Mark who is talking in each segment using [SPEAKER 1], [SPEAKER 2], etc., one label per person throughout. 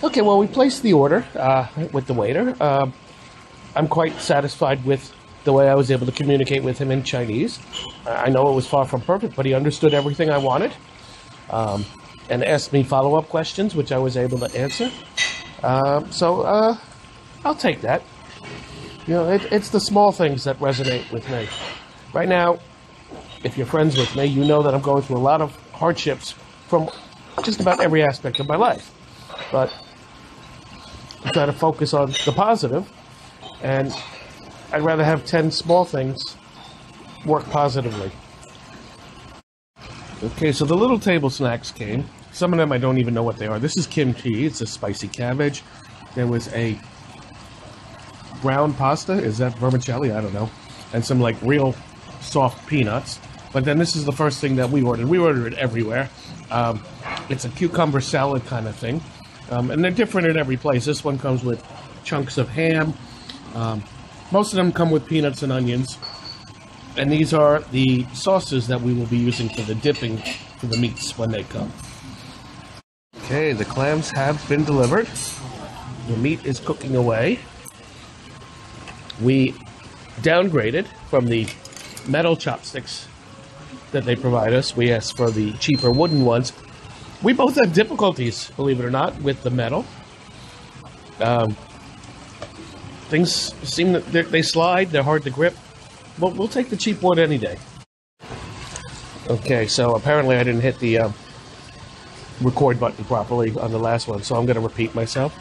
[SPEAKER 1] Okay, well, we placed the order with the waiter. I'm quite satisfied with the way I was able to communicate with him in Chinese. I know it was far from perfect, but he understood everything I wanted and asked me follow-up questions, which I was able to answer. So I'll take that. You know, it's the small things that resonate with me. Right now, if you're friends with me, you know that I'm going through a lot of hardships from just about every aspect of my life. But I try to focus on the positive, and I'd rather have 10 small things work positively. Okay, so the little table snacks came. Some of them I don't even know what they are. This is kimchi. It's a spicy cabbage. There was a brown pasta. Is that vermicelli? I don't know. And some like real soft peanuts. But then this is the first thing that we ordered. We ordered it everywhere. It's a cucumber salad kind of thing. And they're different in every place. This one comes with chunks of ham. Most of them come with peanuts and onions. And these are the sauces that we will be using for the dipping for the meats when they come. Okay, the clams have been delivered. The meat is cooking away. We downgraded from the metal chopsticks that they provide us. We asked for the cheaper wooden ones. We both have difficulties, believe it or not, with the metal. Things seem that they slide, they're hard to grip. But we'll take the cheap wood any day. Okay, so apparently I didn't hit the record button properly on the last one, so I'm going to repeat myself.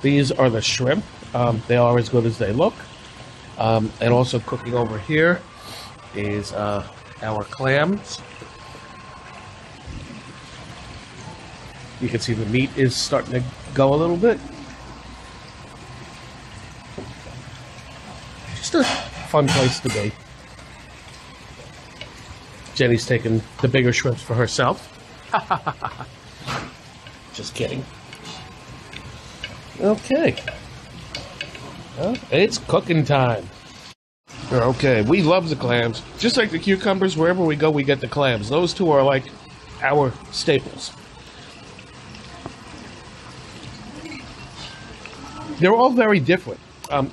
[SPEAKER 1] These are the shrimp. They are as good as they look. And also cooking over here is our clams. You can see the meat is starting to go a little bit. Just a fun place to be. Jenny's taking the bigger shrimps for herself. Just kidding. Okay. Well, it's cooking time. Okay, we love the clams. Just like the cucumbers, wherever we go, we get the clams. Those two are like our staples. They're all very different.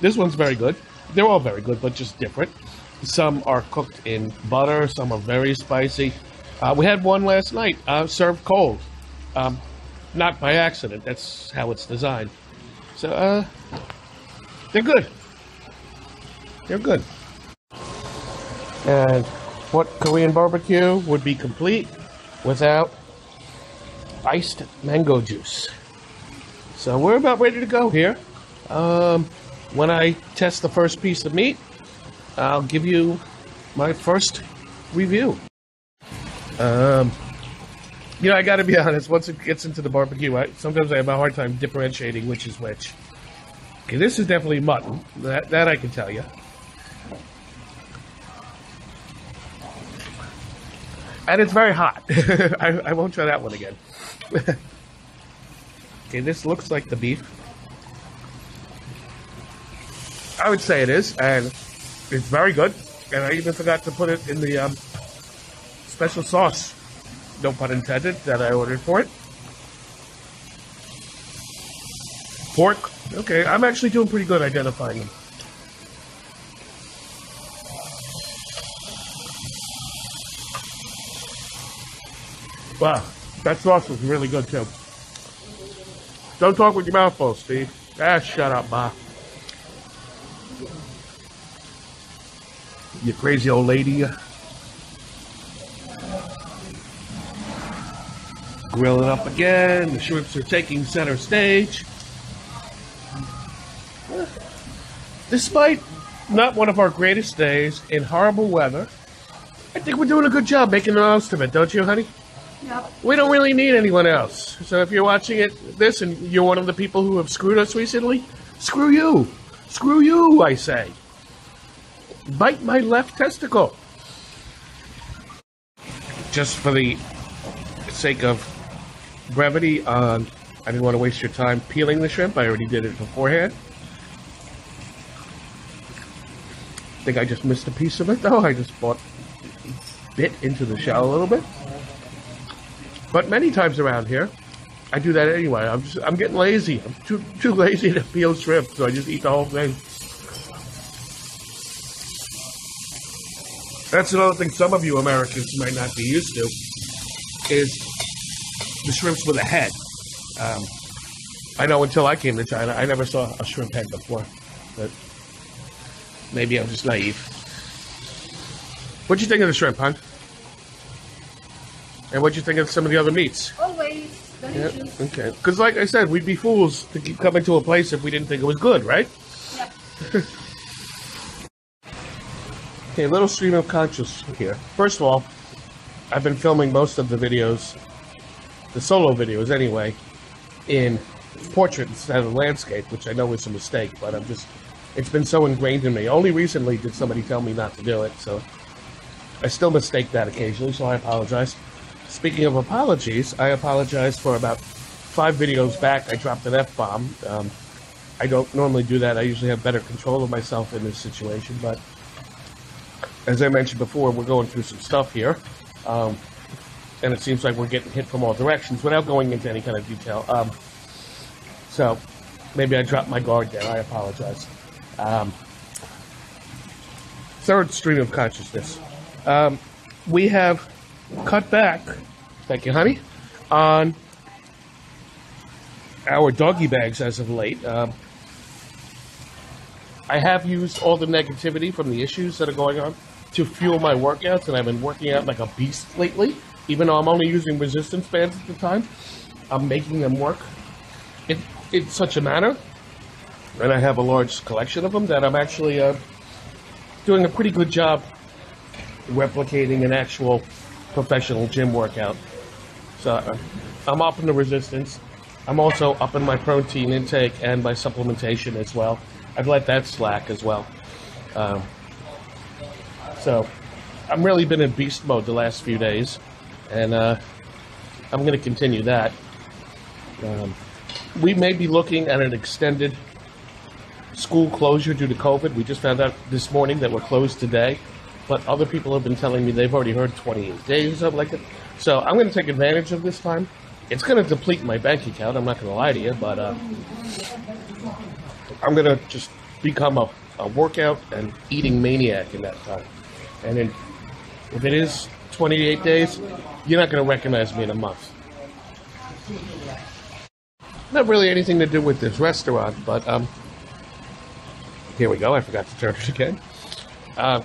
[SPEAKER 1] This one's very good. They're all very good, but just different. Some are cooked in butter. Some are very spicy. We had one last night, served cold. Not by accident. That's how it's designed. So, they're good. They're good. And what Korean barbecue would be complete without iced mango juice? So we're about ready to go here. When I test the first piece of meat, I'll give you my first review. You know, I gotta be honest, once it gets into the barbecue, sometimes I have a hard time differentiating which is which. Okay, this is definitely mutton. That I can tell you. And it's very hot. I won't try that one again. Okay, this looks like the beef. I would say it is, and it's very good. And I even forgot to put it in the special sauce, no pun intended, that I ordered for it. Pork. Okay, I'm actually doing pretty good identifying them. Wow, that sauce was really good too. Don't talk with your mouth full, Steve. Ah, shut up, Ma. You crazy old lady. Grill it up again. The shrimps are taking center stage. Despite not one of our greatest days in horrible weather, I think we're doing a good job making the most of it, don't you, honey?
[SPEAKER 2] Yep.
[SPEAKER 1] We don't really need anyone else. So if you're watching this and you're one of the people who have screwed us recently, screw you. Screw you, I say. Bite my left testicle. Just for the sake of brevity, I didn't want to waste your time peeling the shrimp. I already did it beforehand. I think I just missed a piece of it, though. I just bit into the shell a little bit. But many times around here, I do that anyway. I'm getting lazy. I'm too lazy to peel shrimp, so I just eat the whole thing. That's another thing some of you Americans might not be used to, is the shrimps with a head. I know until I came to China, I never saw a shrimp head before, but maybe I'm just naive. What'd you think of the shrimp, hon? And what'd you think of some of the other meats?
[SPEAKER 2] Always delicious.
[SPEAKER 1] Yeah, okay. Because like I said, we'd be fools to keep coming to a place if we didn't think it was good, right?
[SPEAKER 2] Yep.
[SPEAKER 1] Okay, a little stream of conscious here. First of all, I've been filming most of the videos, the solo videos anyway, in portrait instead of landscape, which I know is a mistake, but it's been so ingrained in me. Only recently did somebody tell me not to do it, so I still mistake that occasionally, so I apologize. Speaking of apologies, I apologize for about 5 videos back. I dropped an F-bomb. I don't normally do that. I usually have better control of myself in this situation, but as I mentioned before, we're going through some stuff here, and it seems like we're getting hit from all directions without going into any kind of detail. So maybe I dropped my guard there. I apologize. Third stream of consciousness. We have cut back, thank you, honey, on our doggy bags as of late. I have used all the negativity from the issues that are going on to fuel my workouts, and I've been working out like a beast lately. Even though I'm only using resistance bands at the time, I'm making them work in such a manner, and I have a large collection of them, that I'm actually doing a pretty good job replicating an actual professional gym workout. So I'm up in the resistance. I'm also up in my protein intake and my supplementation as well. I've let that slack as well. So I've really been in beast mode the last few days, and I'm going to continue that. We may be looking at an extended school closure due to COVID. We just found out this morning that we're closed today, but other people have been telling me they've already heard 28 days or something like that. So I'm going to take advantage of this time. It's going to deplete my bank account, I'm not going to lie to you, but I'm going to just become a workout and eating maniac in that time. And then if it is 28 days, you're not going to recognize me in a month. Not really anything to do with this restaurant, but here we go. I forgot to turn it again.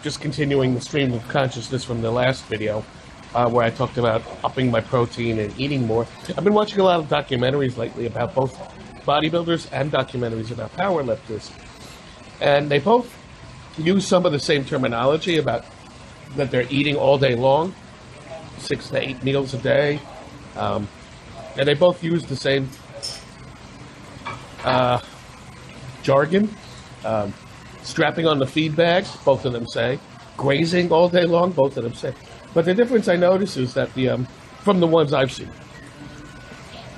[SPEAKER 1] Just continuing the stream of consciousness from the last video, where I talked about upping my protein and eating more. I've been watching a lot of documentaries lately about both bodybuilders and documentaries about powerlifters, and they both use some of the same terminology about that they're eating all day long, 6 to 8 meals a day, and they both use the same jargon. Strapping on the feed bags, both of them say. Grazing all day long, both of them say. But the difference I notice is that from the ones I've seen,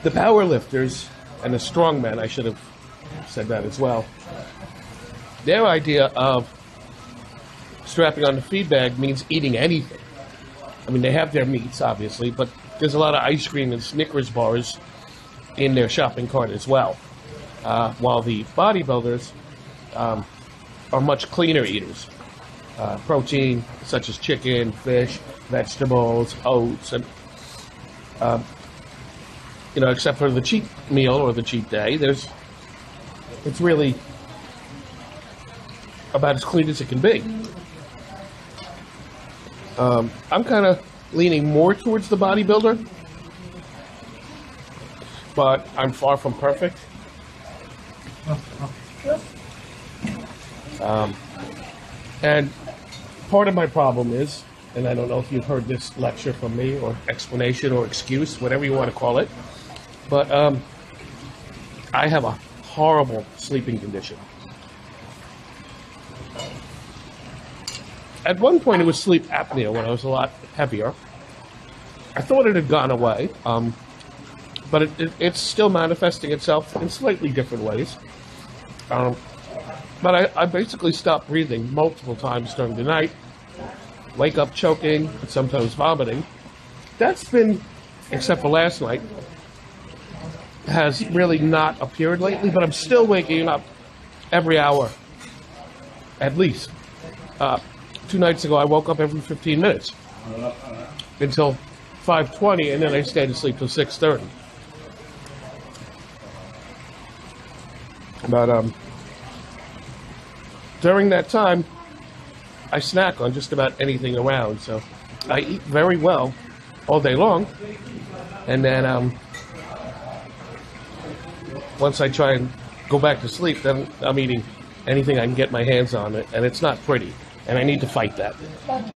[SPEAKER 1] the power lifters and the strongmen, I should have said that as well, their idea of strapping on the feed bag means eating anything. I mean, they have their meats, obviously, but there's a lot of ice cream and Snickers bars in their shopping cart as well. While the bodybuilders are much cleaner eaters. Protein, such as chicken, fish, vegetables, oats, and except for the cheat meal or the cheat day, it's really about as clean as it can be. I'm kind of leaning more towards the bodybuilder, but I'm far from perfect. And part of my problem is, and I don't know if you've heard this lecture from me, or explanation, or excuse, whatever you want to call it, but I have a horrible sleeping condition. At one point, it was sleep apnea when I was a lot heavier. I thought it had gone away, but it's still manifesting itself in slightly different ways. But I basically stopped breathing multiple times during the night, wake up choking, and sometimes vomiting. That's been, except for last night, has really not appeared lately, but I'm still waking up every hour, at least. 2 nights ago, I woke up every 15 minutes until 5:20, and then I stayed asleep till 6:30. But during that time, I snack on just about anything around. So I eat very well all day long, and then once I try and go back to sleep, then I'm eating anything I can get my hands on, and it's not pretty, and I need to fight that.